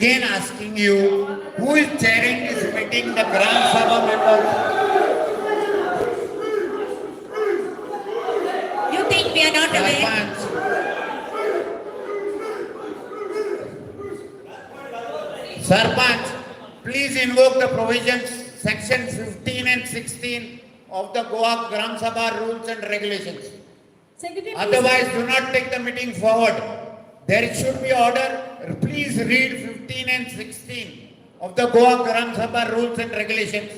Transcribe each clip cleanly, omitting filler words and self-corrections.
again asking you, who is chairing this meeting, the Gram Sabha members? You think we are not aware? Sarpanch. Sarpanch, please invoke the provisions, section 15 and 16 of the Goa Gram Sabha rules and regulations. Secretary, please. Otherwise, do not take the meeting forward. There should be order. Please read 15 and 16 of the Goa Gram Sabha rules and regulations.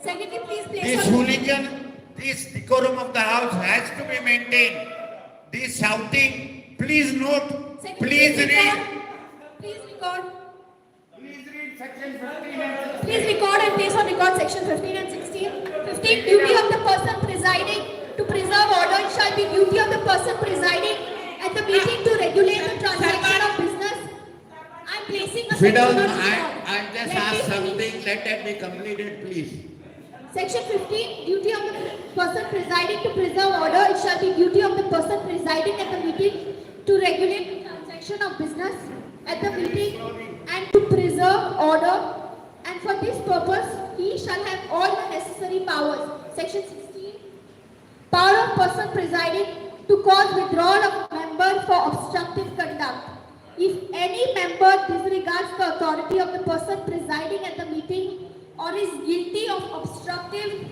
Secretary, please place This on. hooligan, this decorum of the house has to be maintained. This shouting, please note, Secretary, please read. Please record. Please read section 15 and 16. Please record and place on record section 15 and 16. 15. Duty of the person presiding to preserve order. It shall be duty of the person presiding at the meeting to regulate the transaction of business. I am placing a Fiddle, section on I record. just Let asked me finish. something, let that be completed, please. Section 15, duty of the person presiding to preserve order. It shall be duty of the person presiding at the meeting to regulate the transaction of business at the meeting and to preserve order. And for this purpose, he shall have all the necessary powers. Section 16, power of person presiding to cause withdrawal of a member for obstructive conduct. If any member disregards the authority of the person presiding at the meeting or is guilty of obstructive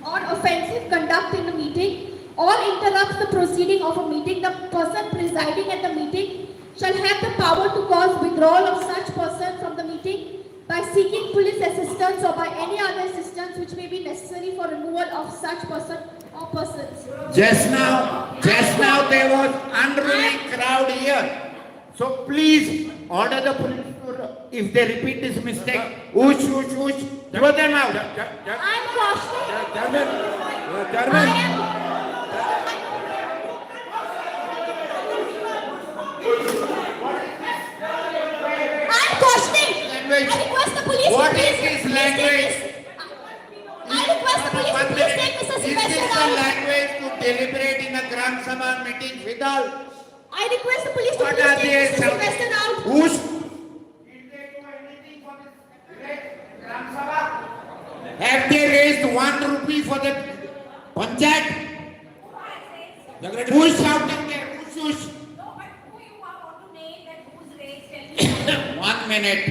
or offensive conduct in the meeting or interrupts the proceeding of a meeting, the person presiding at the meeting shall have the power to cause withdrawal of such person from the meeting by seeking police assistance or by any other assistance which may be necessary for removal of such person or persons. Just now there was unruly crowd here. So please order the police to, if they repeat this mistake, whoosh, throw them out. I am cautioning. I am cautioning. Language. I request the police What to is please this take language? I request the police to please take Mr. Is Sylvester this the out. language to deliberate in a Gram Sabha meeting without? I request the police to What please are take they Mr. shouting? Sylvester out. Whoosh. Did they do anything for this Gram Sabha? Have they raised 1 rupee for the Panchayat? Who's shouting there? Whoosh. No, but who you want to name that who's raised? 1 minute.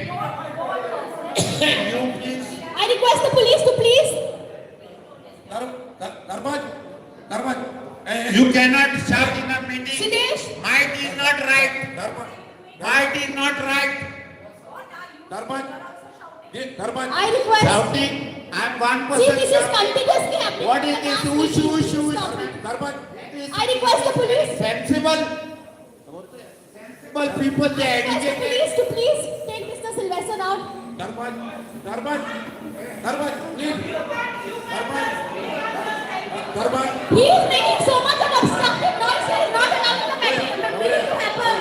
You please. I request the police to please. You cannot shout in a meeting. Sidesh. Might is not right. Might is not right. I request. Shouting. I'm one See, person. this is shouting. continuously happening. What is this? Whoosh. Stop it. I request the police. Sensible people, they I request the educated. police to please take Mr. Sylvester out. He is making so much of obstructive noise. He is not allowing the meeting to happen.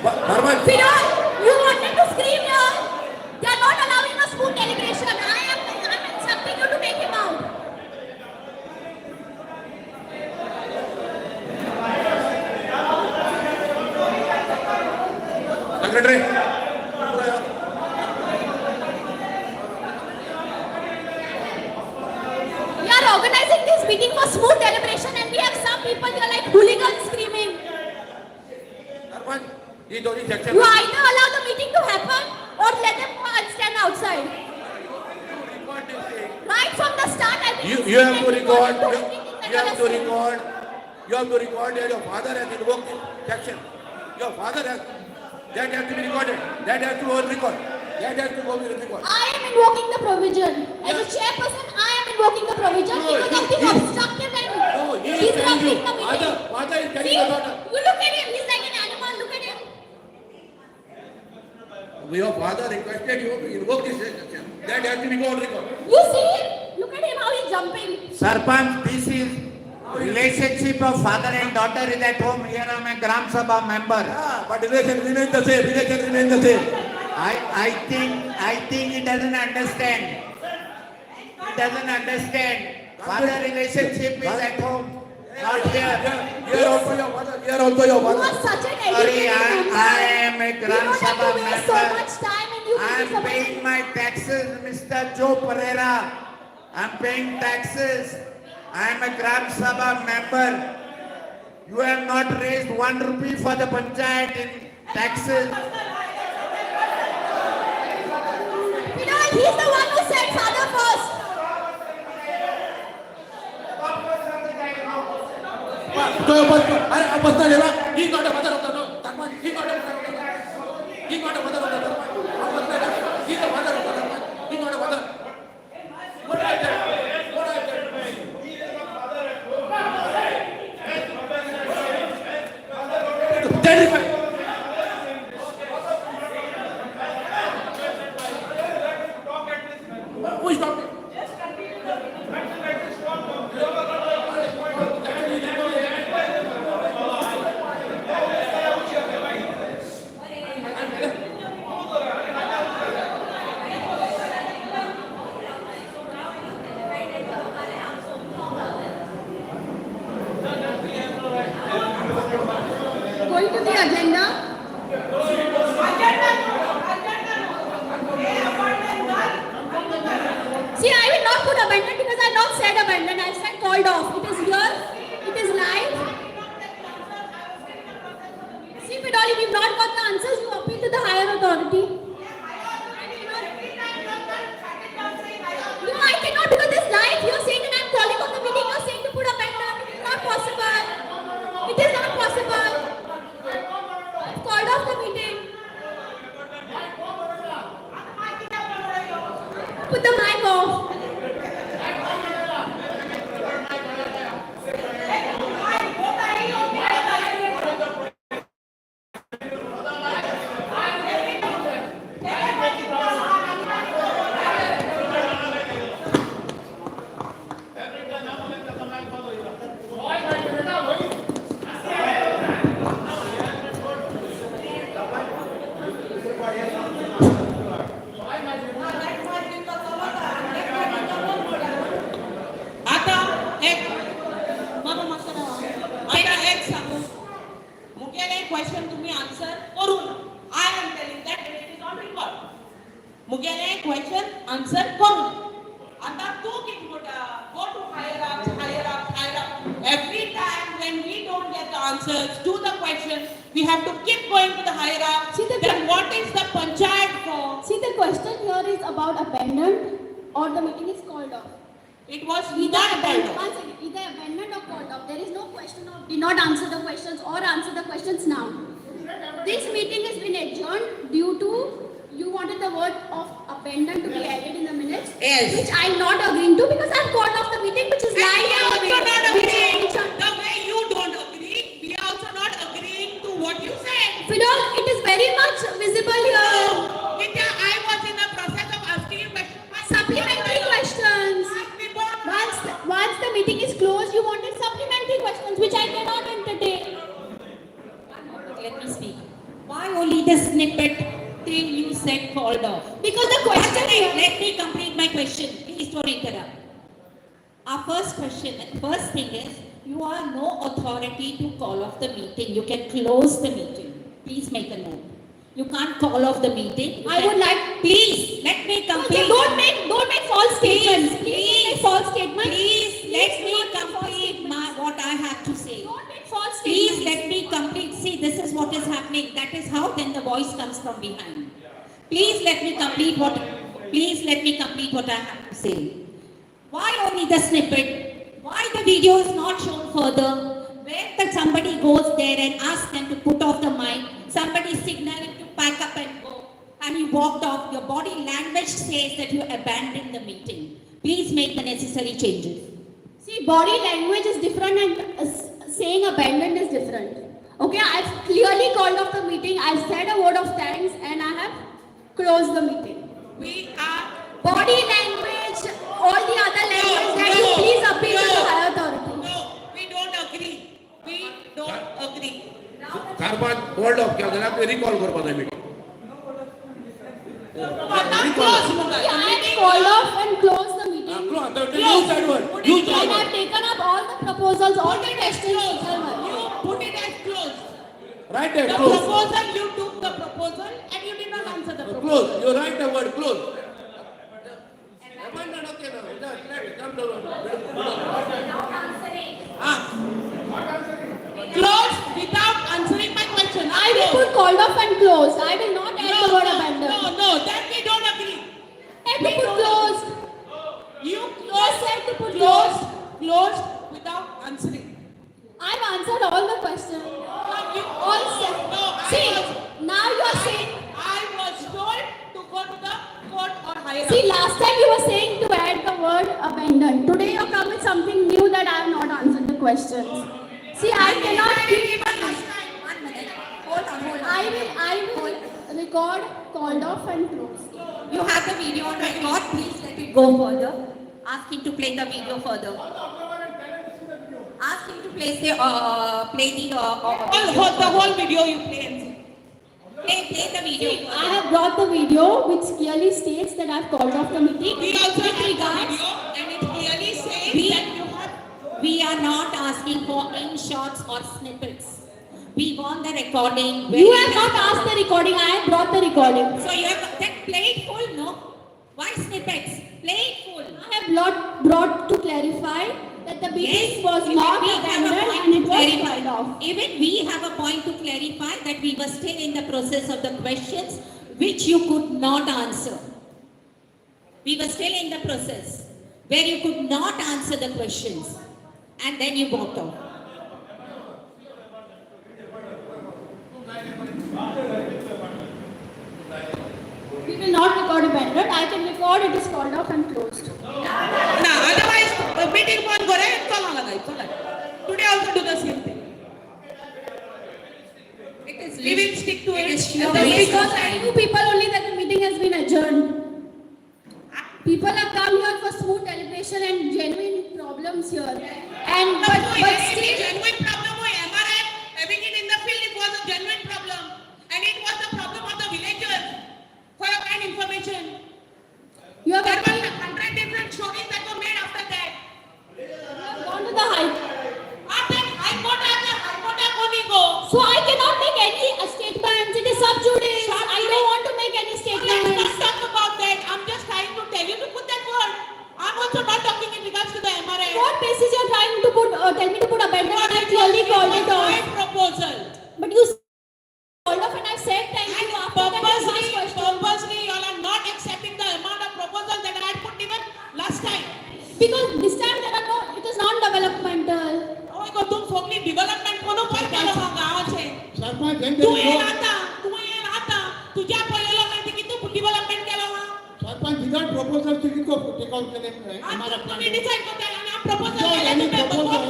Final, you wanted to scream here. They are not allowing a smooth deliberation. I'm instructing you to take him out. Secretary. We are organizing this meeting for smooth deliberation and we have some people here like hooligans screaming. You either allow the meeting to happen or let them go and stand outside. Right from the start, I think You have to record. You have to record. You have to record that your father has invoked this section. Your father has. That has to be recorded. That has to go record. That has to go be recorded. I am invoking the provision. As a chairperson, I am invoking the provision because of the obstructive and No, he is telling you. disrupting the meeting. Father is telling See, your daughter. you look at him. He's like an animal. Look at him. Your father requested you to invoke this section. That has to be go on record. You see him? Look at him how he's jumping. Sarpanch, this is relationship of father and daughter is at home. Here I am a Gram Sabha member. But relation remains the same. Relation remains the same. I think he doesn't understand. He doesn't understand. Father relationship is at home, not here. Here also your father. Here also your You are father. such an Sorry, educated member. I am a You Gram don't have Sabha to waste so member. much time and you I will be am paying my taxes, Mr. Joe Pereira. I am paying taxes. I am a Gram Sabha member. You have not raised 1 rupee for the panchayat in taxes. You know, he's the one who said father first. So your father, he got a father of the Dharma. He got a father of the Dharma. He got a father of the Dharma. He is the father of the Dharma. He got a father. What I did? What I did? Terrified. Who is talking? Going to the agenda. See, I will not put abandoned because I have not said abandoned. I said called off. It is here. It is live. See, Fidal, if you've not got the answers, you appeal to the higher authority. No, I cannot because this live. You're saying that I'm calling off the meeting. You're saying to put abandoned. It is not possible. It is not possible. I've called off the meeting. Put the mic off. आता एक आता एक सांगू मुगेले question तुम्ही answer करून I am telling that it is on record मुगेले question answer करून आता तू किती मोठा go to higher up every time when we don't get the answers to the question we have to keep going to the higher up. See, Then what is the panchayat for? See, the question here is about abandoned or the meeting is called off. It was Either not called abandoned, off. one second, either abandoned or called off. There is no question of did not answer the questions or answer the questions now. This meeting has been adjourned due to you wanted the word of abandoned to be added in the minutes. Yes. Which I'm not agreeing to because I've called off the meeting which is And live. we on are the also not video. agreeing. The way you don't agree, we are also not agreeing to what you said. Fidal, it is very much visible here. Nitya, I was in the process of asking you questions. Supplementary questions. Once the meeting is closed, you wanted supplementary questions which I cannot entertain. Let me speak. Why only the snippet thing you said called off? Because the question here. Let me complete my question. Please don't interrupt. Our first question, first thing is, you are no authority to call off the meeting. You can close the meeting. Please make a note. You can't call off the meeting. I would like. Please, let me complete. Don't make false statements. Please Please, make false statements. Please, let do me not make false complete statements. what I have to say. Don't make false Please statements. let me complete. See, this is what is happening. That is how then the voice comes from behind. Please let me complete what. Please let me complete what I have to say. Why only the snippet? Why the video is not shown further? Where that somebody goes there and asks them to put off the mic, somebody signaling to pack up and go, and you walked off. Your body language says that you abandoned the meeting. Please make the necessary changes. See, body language is different and saying abandoned is different. Okay, I've clearly called off the meeting. I've said a word of thanks and I have closed the meeting. We are Body language, all the other language that you please appeal to the higher authority. no, we don't agree. We don't agree. कारभार board of क्या झाला ते recall करपाक जाय meeting आता close muga. I have called off and closed the meeting. Use that word use proposals, all the questions. You put it as closed. Write there, The close. proposal, you took the proposal and you did not answer the proposal. Close. You write the word close. Amendment, okay, no. Come to Not answering. Closed without answering my question. I will put called off and closed. I will not add the word abandoned. No, that we don't agree. Let me put closed. You Yes, said to put closed without answering. I've answered all the questions. All set. See, now you are saying. I was told to go to the court or higher. See, last time you were saying to add the word abandoned. Today you come with something new that I have not answered the questions. See, I cannot keep. 1 minute. Hold on. I will record called off and closed. You have the video on record. Please let it go further. Ask him to play the video further. Ask him to play the the whole video you play and see. play the video. See, I have brought the video which clearly states that I have called off the meeting. We also With have the regards- video and it clearly says We- that you have. We are not asking for in-shots or snippets. We want the recording. You have not asked the recording. I have brought the recording. So you have then play it full, no? Why snippets? Play it full. I have brought to clarify that the meeting was even not we have a abandoned point and to it was clarify. called off. Even we have a point to clarify that we were still in the process of the questions which you could not answer. We were still in the process where you could not answer the questions and then you walked off. We will not record abandoned. I can record it is called off and closed. Now, otherwise, the meeting won't go right. Today also do the same thing. We will stick to it. is sheer And the waste because of I time. knew people only that the meeting has been adjourned. People have come here for smooth deliberation and genuine problems here. And but still, genuine problem हो MRF having it in the field, it was a genuine problem and it was the problem of the villagers. For your kind information, you have there were actually 100 different stories that were made after that. gone to the high. After High Court only go. So I cannot make any statements. It is sub judice. I don't want to make any Let's statements. not talk about that. I'm just trying to tell you to put that word. I'm also not talking in regards to the MRF. What basis you are trying to put? Tell me to put abandoned and I clearly called it My off. proposal. But you called off and I said thank you after that you asked question. Purposely, you all are not accepting the amount of proposals that I had put even last time. Because this time there are no. It is non-developmental. Oh, go तुम सोगली development कोण पण केलं मग गावाचे सरपंच तू ये राहता तुझ्या पहिल्या माहिती की तू डेव्हलपमेंट केलं मग सरपंच विदाउट प्रपोजल किती को टेक आउट केले हमारा तुम्ही डिसाइड करता आणि हा proposal Without any proposal,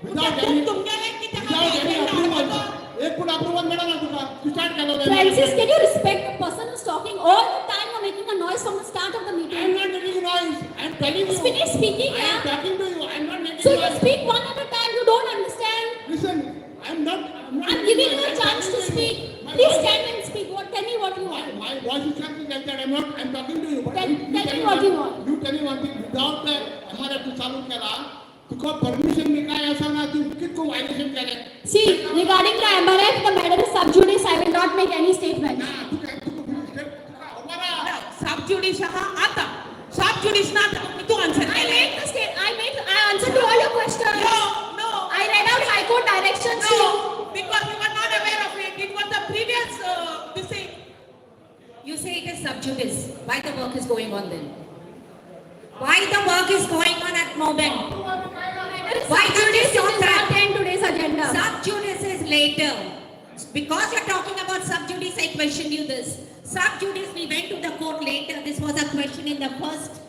without any- तुमच्याला किती विदाउट एनी अप्रूवल एक पण अप्रूवल मिळाला ना तुका तू स्टार्ट केलं Francis, can you respect the person who's talking all the time? You're making a noise from the start of the I am meeting. not making noise. I am telling you. Finish speaking, I am yeah. talking to you. I am not making So you noise. speak one at a time. You don't understand. Listen, I am not. I'm giving you a chance to speak. Please stand and speak. Tell me what you want. My voice is something like that. I am not. I am talking to you. But Tell me what you want. You tell me one thing. Without the हमारा तू चालू केला, तुका permission मी काय असा ना तू कितको violation केले. See, regarding the MRF, the matter is sub judice. I will not make any statement. ना तू काय तू हमारा सब जुडिश हा आता सब जुडिश ना तू answer I answered to all your questions. No. I read out High Court directions to you. No, because we were not aware of it. It was the previous this thing. You say it is sub judice. Why the work is going on then? Why the work is going on at moment? Why Sub that judice is your is not track? in today's agenda. Sub judice is later. Because you're talking about sub judice, I question you this. Sub judice, we went to the court later. This was a question in the first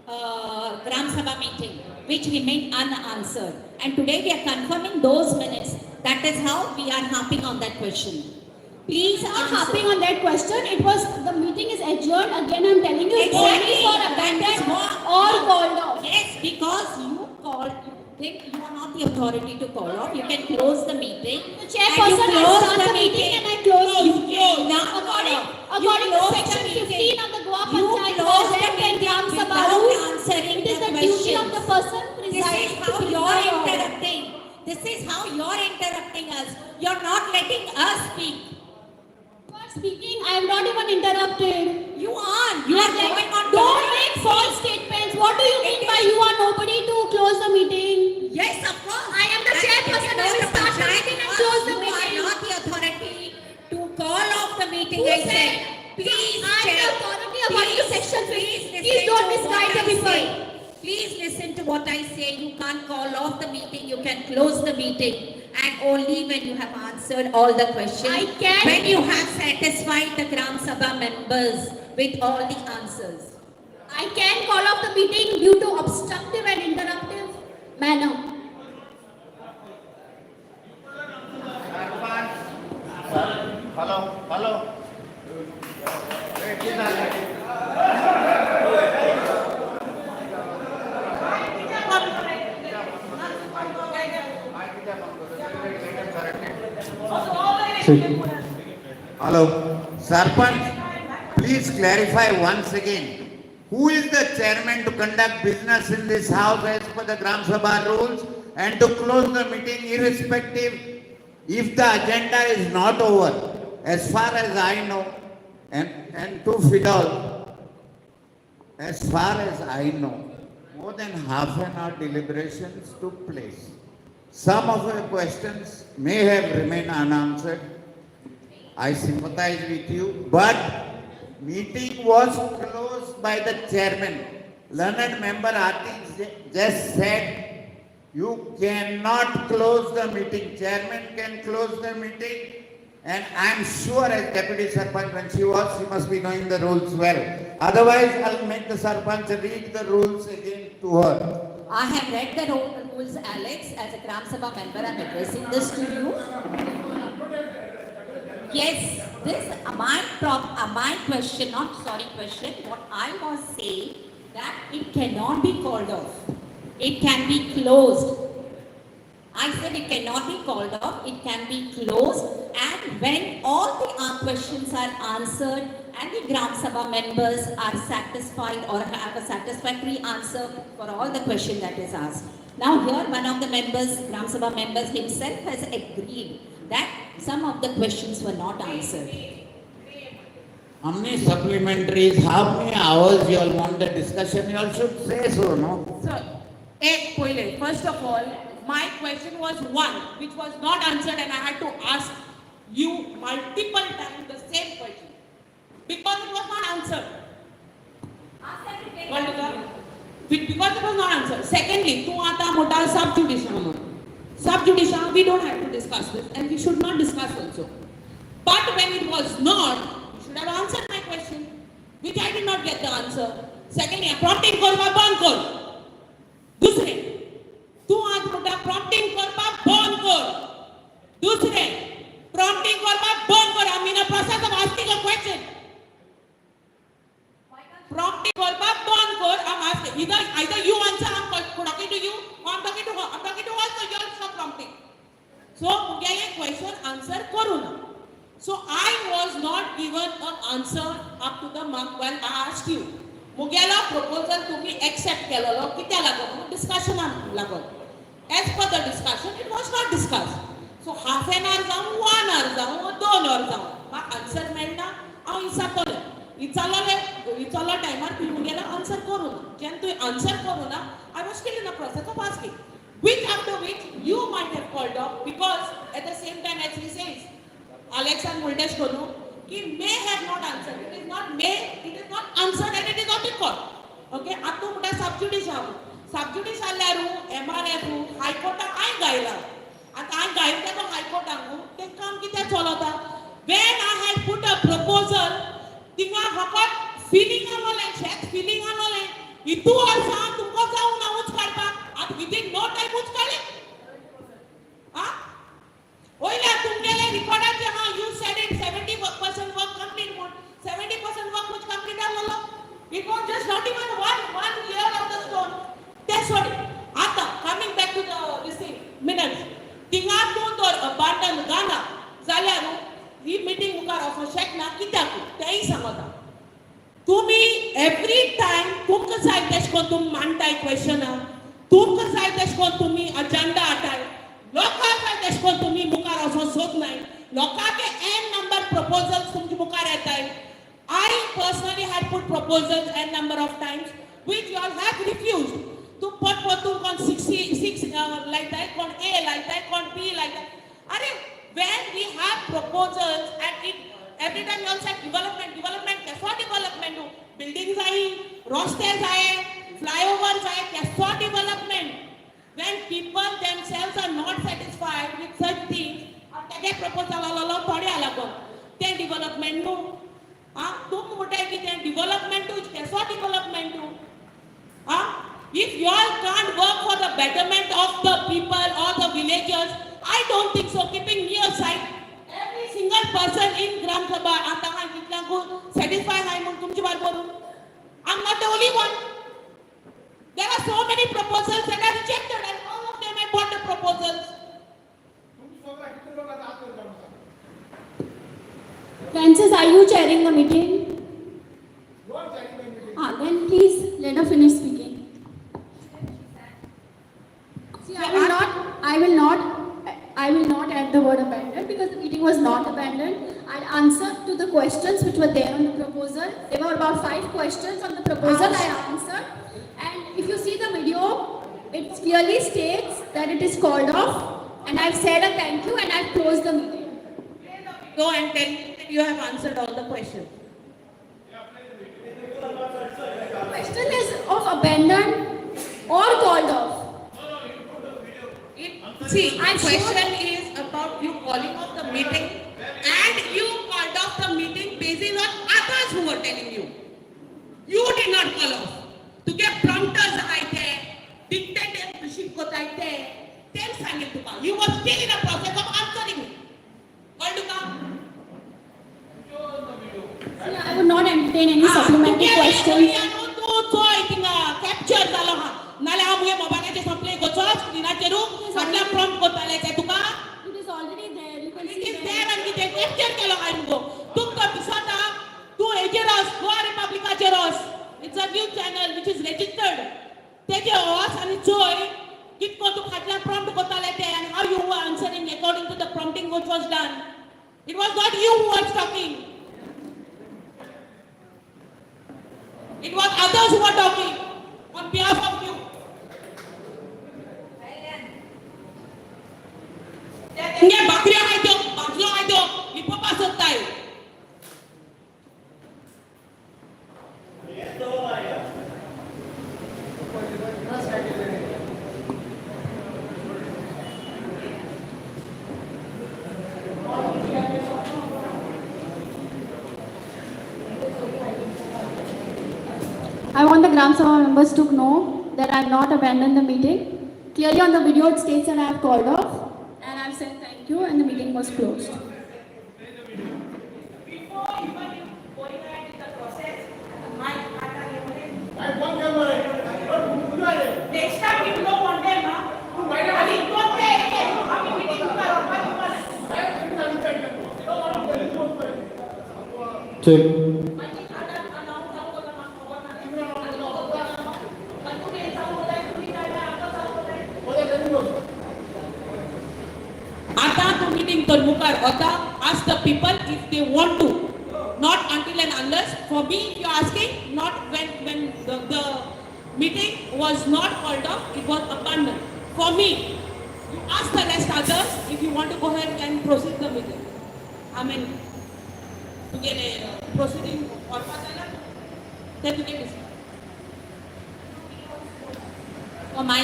Gram Sabha meeting, which remained unanswered. And today we are confirming those minutes. That is how we are harping on that question. Please Not answer. harping on that question. It was the meeting is adjourned. Again, I'm telling you, it's only Exactly. for That is abandoned what- or called off. Yes, because you called, you think you are not the authority to call off. You can close the meeting. The chairperson and you has close started the meeting and I closed. According to section 15 of the Goa Panchayat laws and Gram Sabha rules, answering it is the the duty of the questions. person This presiding is to how bring you the are order. interrupting. This is how you're interrupting us. You're not letting us speak. You are speaking, I am not even interrupted. You are. You are going on. Don't make false statements. What do you mean by you are nobody to close the meeting? Yes, of course. I am the chairperson. I will start the meeting and close the meeting. You are not the authority to call off the meeting. Who I said? said, please, I am the Chair, authority according to section 50. listen Please don't to misguide what the I people. say. Please listen to what I say. You can't call off the meeting. You can close the meeting, and only when you have answered all the questions. I can. When you have satisfied the Gram Sabha members with all the answers. I can call off the meeting due to obstructive and interruptive manner. Follow. Hello, Sarpanch, please clarify once again. Who is the chairman to conduct business in this house as per the Gram Sabha rules and to close the meeting irrespective if the agenda is not over? As far as I know, and to Fidel, as far as I know, more than half an hour deliberations took place. Some of your questions may have remained unanswered. I sympathize with you, but meeting was closed by the chairman. Learned member Atik just said, you cannot close the meeting. Chairman can close the meeting. And I am sure as Deputy Sarpanch when she must be knowing the rules well. Otherwise, I'll make the Sarpanch read the rules again to her. I have read the rules, Alex. As a Gram Sabha member, I'm addressing this to you. Yes, this my question, question. What I was saying that it cannot be called off. It can be closed. I said it cannot be called off. It can be closed, and when all the questions are answered and the Gram Sabha members are satisfied or have a satisfactory answer for all the question that is asked. Now here one of the members, Gram Sabha members himself has agreed that some of the questions were not answered. How many supplementaries, how many hours you all want the discussion? You all should say so, no? Sir, first of all, my question was one, which was not answered, and I had to ask you multiple times the same question because it was not answered. Because it was not answered. Secondly, tu aata mota sub judice, we don't have to discuss this, and we should not discuss also. But when it was not, you should have answered my question, which I did not get the answer. Secondly, prompting korba ban kor. दूसरे तू आज मोठा prompting करपा बंद कर दूसरे prompting करपा बंद कर I mean a process of asking a question prompting करपा बंद कर I'm asking either you answer I'm talking to you or I'm talking to her I'm talking to her so you'll stop prompting so मुझे ये question answer करो ना so I was not given an answer up to the mark when I asked you मुगेला proposal तुम्ही accept केलेलो कित्या लागो discussion लागो as per the discussion it was not discussed so half an hour जाऊं 1 hour जाऊं 2 hour जाऊं म्हाका answer मेळना हांव इचालो टायमार तुमी मुगेला answer करू ना जेन्ना तुवें answer करू ना I was still in the process of asking which after which you might have called off because at the same time as he says Alex and Muldesh kono he may have not answered. It is not may, it is not answered and it is not recalled. Okay, आता मुठा subjudice आहो. Subjudice आल्यारू, MRF, High Court आय गायला. आता आय गायला तो High Court आंगू, ते काम कित्या चलता. When I had put a proposal, तिंगा फकत feeling आलोले, check feeling आलोले. इतू वर्षा तुमको जाऊ ना उच काढपा. आता within no time उच काढले. हाँ? ओइला तुमगेले रिकॉर्डाचे हाँ you said it 70% work complete 70% work which complete Alo it was just not even one layer of the stone that's what आता coming back to the this thing minutes तिंगा दोन abandon गाना जाल्यारू ही meeting मुखार ऑफर शेक ना कित्याक तेही सांगता तुम्ही every time तुमका जाय तेश कोन तुम मांडताय क्वेश्चन तुमका जाय तेश कोन तुम्ही agenda हाडताय लोक लोकांचे n number proposals तुमचे मुखार येताय. I personally had put proposals n number of times which you all have refused. तू पट kon 66 like that, kon A like that, kon B like that. Are when we have proposals and it every time you all say development कैसा development हो? Buildings आई, roads आए, flyovers आए, कैसा development? When people themselves are not satisfied with such things, त्याचे proposal आला थोडे आला पण ते development नो, तुम मोठे की ते development हो, कैसा development हो? If you all can't work for the betterment of the people or the villagers, I don't think so. Keeping me aside, every single person in Gram Sabha, आता हा कितल्यांको satisfy आहे म्हणून तुमची बात बोलू. I'm not the only one. There are so many proposals that are rejected, and all of them I bought the proposals. Francis, are you chairing the meeting? Then please let her finish speaking. See, I will not add the word abandoned because the meeting was not abandoned. I'll answer to the questions which were there on the proposal. There were about 5 questions on the proposal I answered. And if you see the video, it clearly states that it is called off. And I've said a thank you and I've closed the meeting. Go and tell me that you have answered all the questions. The question is of abandoned or called off. See, my question is about you calling off the meeting, and you called off the meeting based on others who were telling you. You did not call off. To get prompters आयते, dictatorship कोतायते, तेल सांगेल तुका. You were still in the process of answering me. कळलं तुका? See, I would not entertain any supplementary questions. तो capture झालो हा. नाले हा मुगे मोबाईलचे संपले गोचोस स्क्रीनाचेरू सगळ्या प्रॉम्प्ट कोताले ते तुका. It is already there. You can It see is there. there and ते capture केलो काय मुगो. तुमका दिसता तू एजेरस Goa रिपब्लिकाचेरस. It's a new channel which is registered. तेजे ओस आणि चोय कितको तू खातल्या prompt कोताले ते and how you were answering according to the prompting which was done. It was not you who was talking. It was others who were talking on behalf of you. इंगे बकरिया खायतो, बाजलो खायतो, लिपोपा सोदताय. I want the Gram Sabha members to know that I have not abandoned the meeting. Clearly on the video it states that I have called off and I have said thank you and the meeting was closed. Before even you going ahead with the process, my next time you don't want them, I mean, don't take it. I mean, meeting आता तो meeting तो मुकार होता. Ask the people if they want to. Not until and unless. For me, if you are asking, not when the meeting was not called off, it was abandoned. For me, you ask the rest others if you want to go ahead and proceed the meeting. I mean, to get a proceeding or then to get this. In my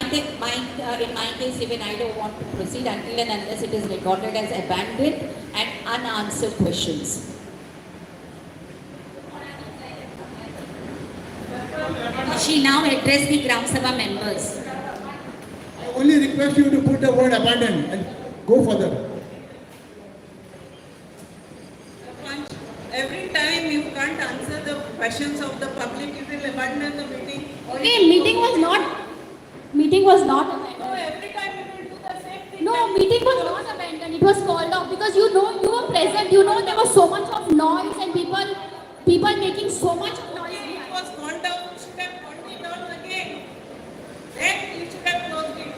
case, even I don't want to proceed until and unless it is recorded as abandoned and unanswered questions. She now addressed the Gram Sabha members. I only request you to put the word abandon and go further. Every time you can't answer the questions of the public, you will abandon the meeting. Okay, meeting was not abandoned. So every time you will do the same thing. No, meeting was not abandoned. It was called off because you were present. You know there was so much of noise and people making so much of noise. It was called out, you should have called it out again. Then you should have closed it.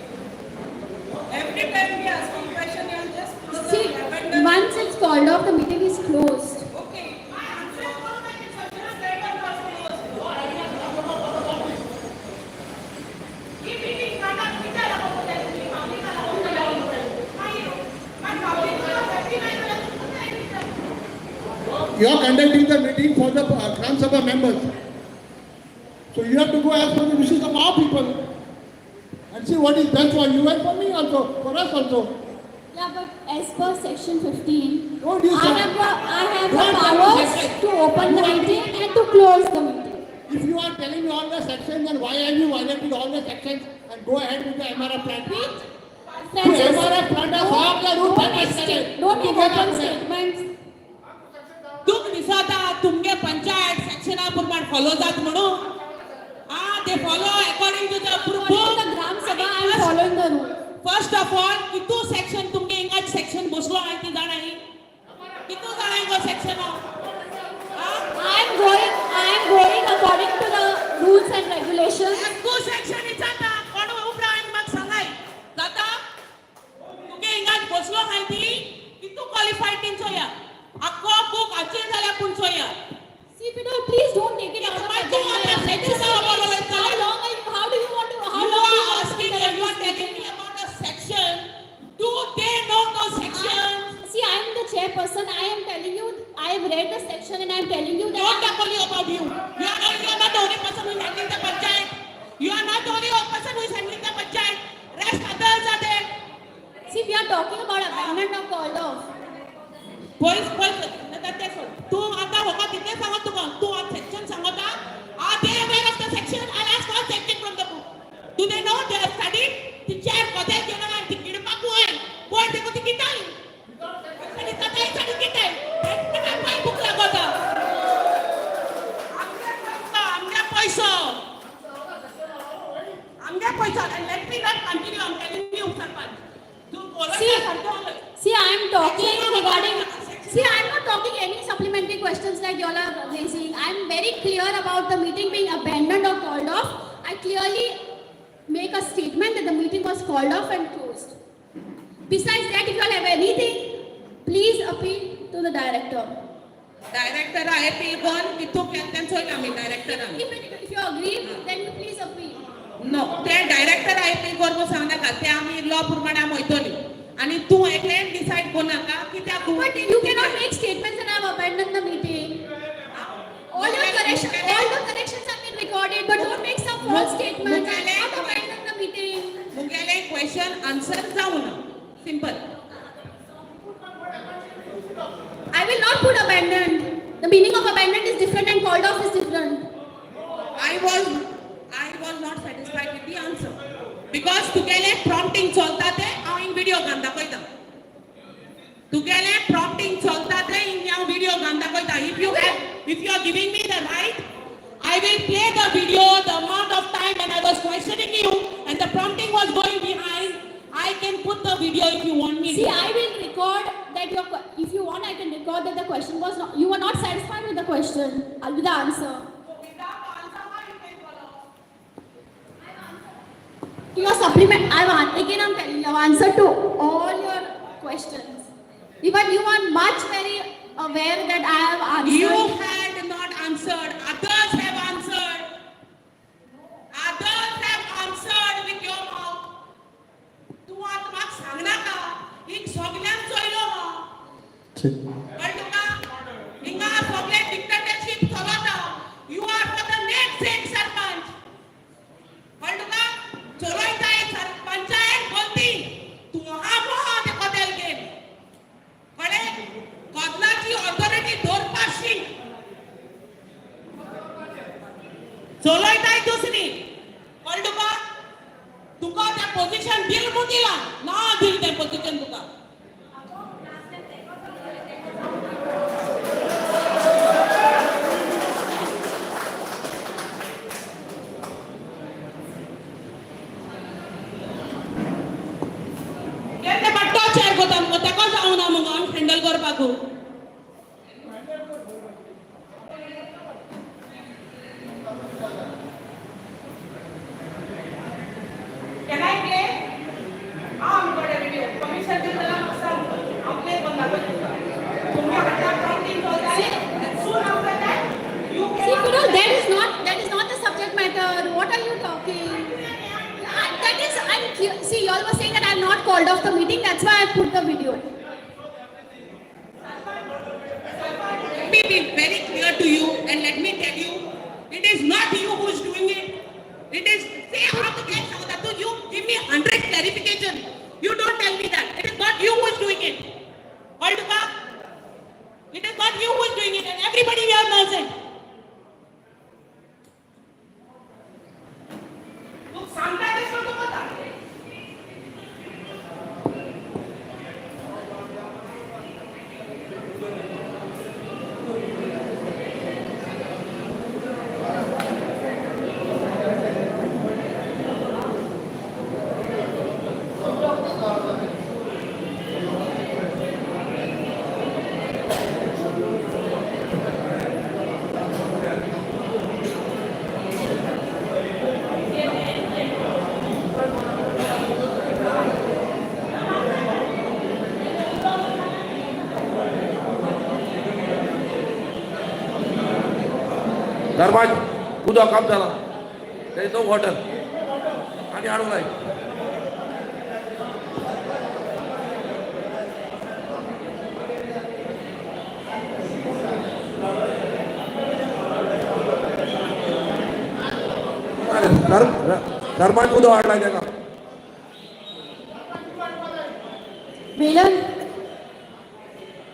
Every time we ask a question, you will just close See, it, abandon it. once it's called off, the meeting is closed. Okay. I answer all my questions later also. He meeting not kita la ko tell me public la ko tell my public la You are conducting the meeting for the Gram Sabha members. So you have to go as per the wishes of our people and see what is best for you and for me also, for us also. Yeah, but as per section 15, Don't use I have the powers to open the meeting and to close the meeting. If you are telling me all the sections, then why have you violated all the sections and go ahead with the MRF plan? Repeat. MRF plan has all the rules and regulations. Don't make open statements. तुम दिसता तुमगे पंचायत सेक्शना प्रमाण follow जात म्हणून they follow according to the According to the Gram Sabha, I am following the rule. First of all कितू section तुमगे इंगा section बसलो आहे ती जाणाई कितू जाणाई गो section I am going according to the rules and regulations. एकू section जाता कोण उपरा आणि मग सांगाय जाता तुमगे इंगा बसलो आहे ती कितू क्वालिफाइड टीम या अक्को बुक अचेंज झाल्या पण सोया See, Peter, please don't take it out of my section How long are you, how do you want to, how you long do you are want to asking speak everyone telling me about a section. Do they know those sections? See, I am the chairperson. I am telling you, I have read the section and I am telling you Don't that. talk only about you. You are not the only person who is handling the panchayat. You are not the only person who is handling the panchayat. Rest others are there. See, we are talking about amendment of called off. तू आता होगा तिथे सांगत तुका तू आ section सांगता are they aware of the section? I'll ask all section from the book. Do they know they have studied? The chair कधे केला आहे तिकीट पाकू आहे कोण ते को तिकीट आहे आणि कधे study किती आहे त्याला काय बुक लागता आमच्या पैसा and let me not continue. I'm telling you sarpanch तू बोलत See, I am talking regarding. See, I am not talking any supplementary questions like you all are raising. I am very clear about the meeting being abandoned or called off. I clearly make a statement that the meeting was called off and closed. Besides that, if you all have anything, please appeal to the director. Director आहे ते कोण की तू त्यांचं होईल आम्ही director आम्ही If you agree, then you please appeal. नो ते डायरेक्टर आहे ते कोण सांग नका ते आम्ही लॉ प्रमाणे आम्ही होतली आणि तू एकल्यान डिसाइड कोण नका की त्या But you cannot make statements and I have abandoned the meeting. All the corrections have been recorded, but don't make some false statements and not abandon the meeting. मुगेले क्वेश्चन आन्सर जाऊन simple I will not put abandoned. The meaning of abandoned is different and called off is different. I was not satisfied with the answer because तुगेले prompting चलता ते हांव इन video घान दाखयता तुगेले prompting चलता ते इन हांव व्हिडिओ घान दाखयता if you are giving me the right I will play the video the amount of time when I was questioning you and the prompting was going behind I can put the video if you want me See, to. I will record that if you want, I can record that the question was not, you were not satisfied with the question, with the answer. Your supplement, again I'm telling you, I've answered to all your questions. Even you are much very aware that I have answered. You had not answered. Others have answered. Others have answered with your mouth. तू आता माग सांगना का? एक सगळ्यान चोयलो हा. कळलं का? हिंगा सगळे dictatorship चलता. You are for the next state sarpanch. कळलं का? चलोयता है पंचायत बोलती. तू हा मोहा ते बदल के. कळे? कदलाची ऑथॉरिटी दोरपाशी. चलोयता है दुसरी. कळलं का? तुका त्या पोझिशन दिल मु दिला ना दिल त्या पोझिशन तुका केते बट्टो चेर कोता मग तेका जाऊ ना मग हँडल करपाक Can I play? I'm got a video. Permission to the I'm play one. See, you all were saying that I have not called off the meeting. That's why I put the video. Let me be very clear to you and let me tell you, it is not you who is doing it. It is, say how to get Sabha. So you give me 100 clarification. You don't tell me that. It is not you who is doing it. Hold back. It is not you who is doing it and everybody here knows it. तू सांगता आहेस का तू बता? दरवाज उदक काम झाला there is no water आणि अडवलाय दरवाज उदक वाढलाय त्याला Velan,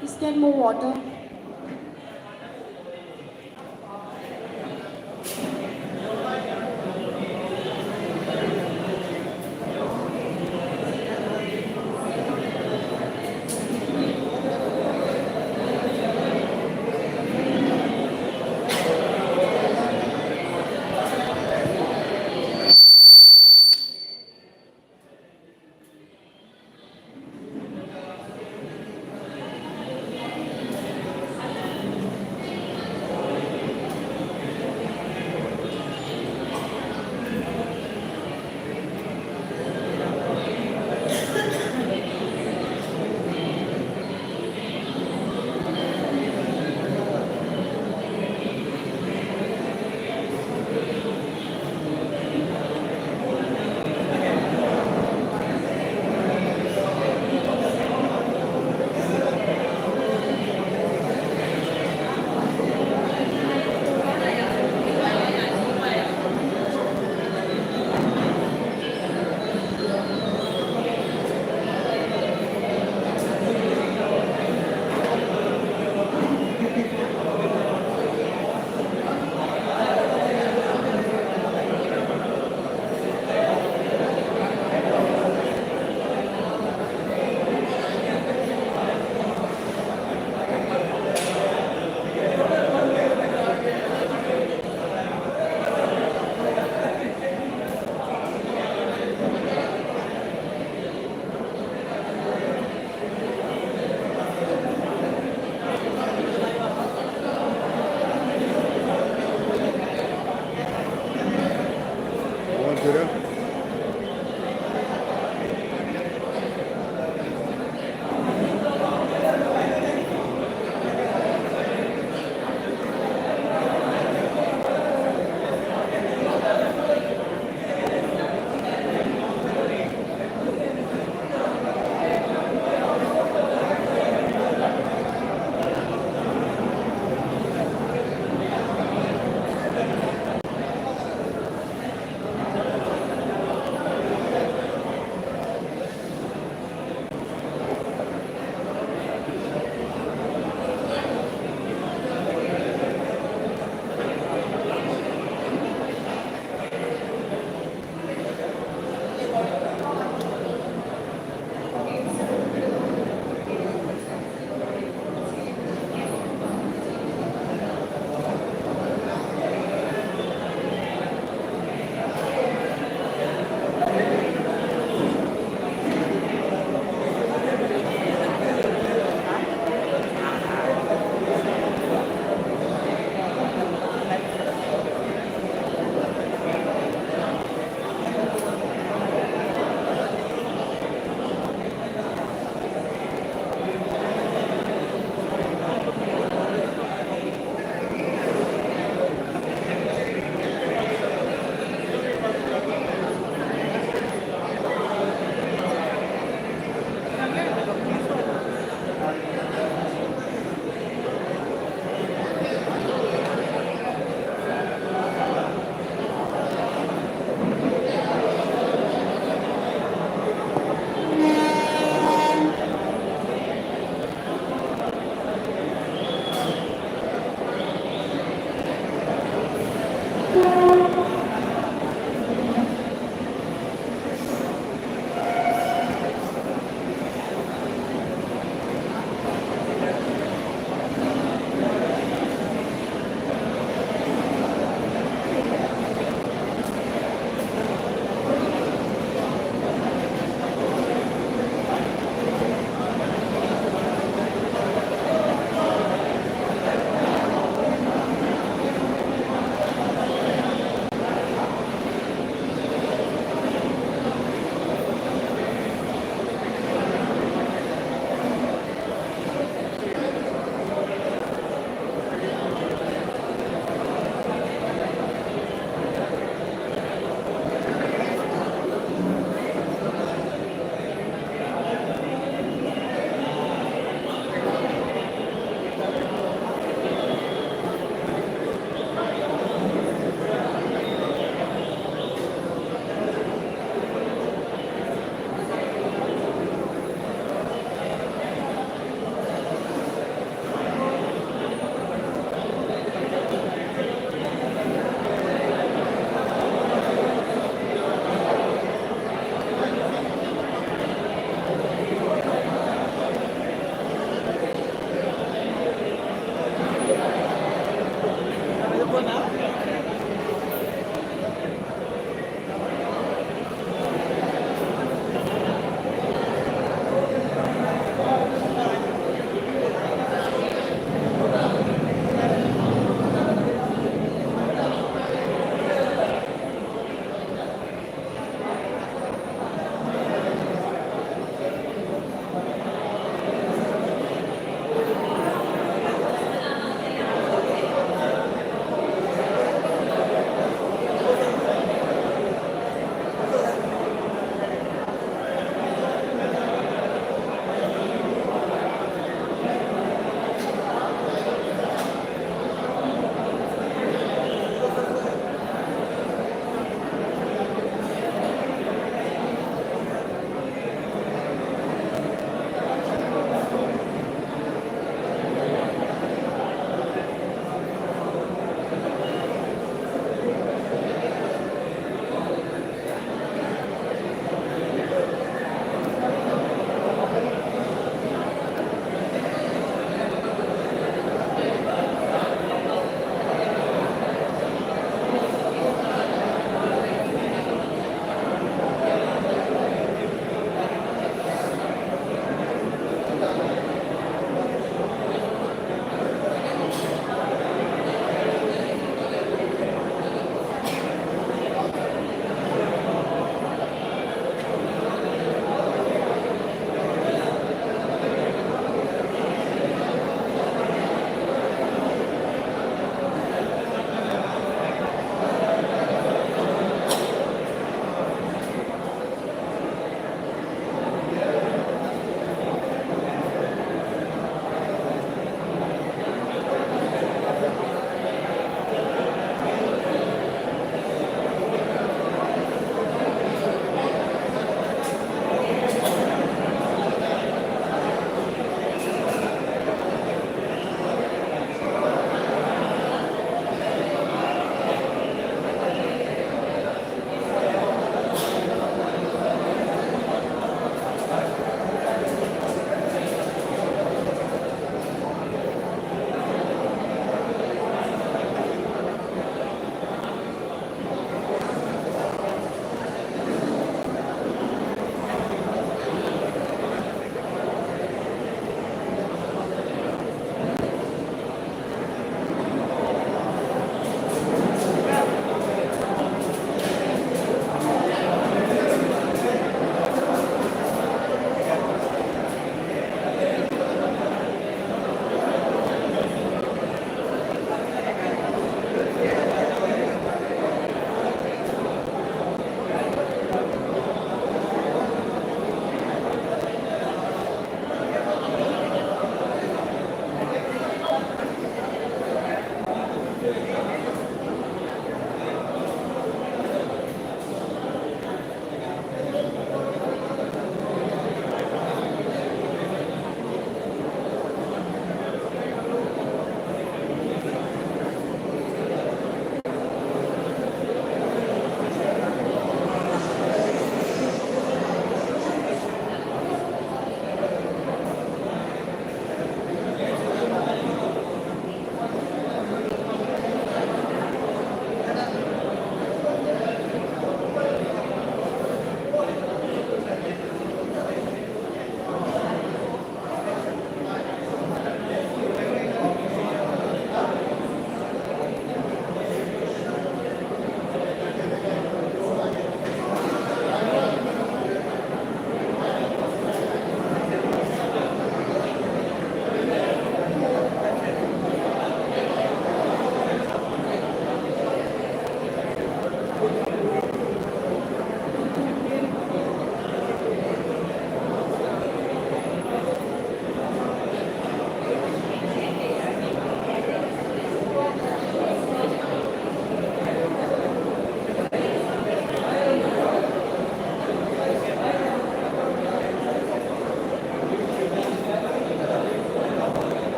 please get more water.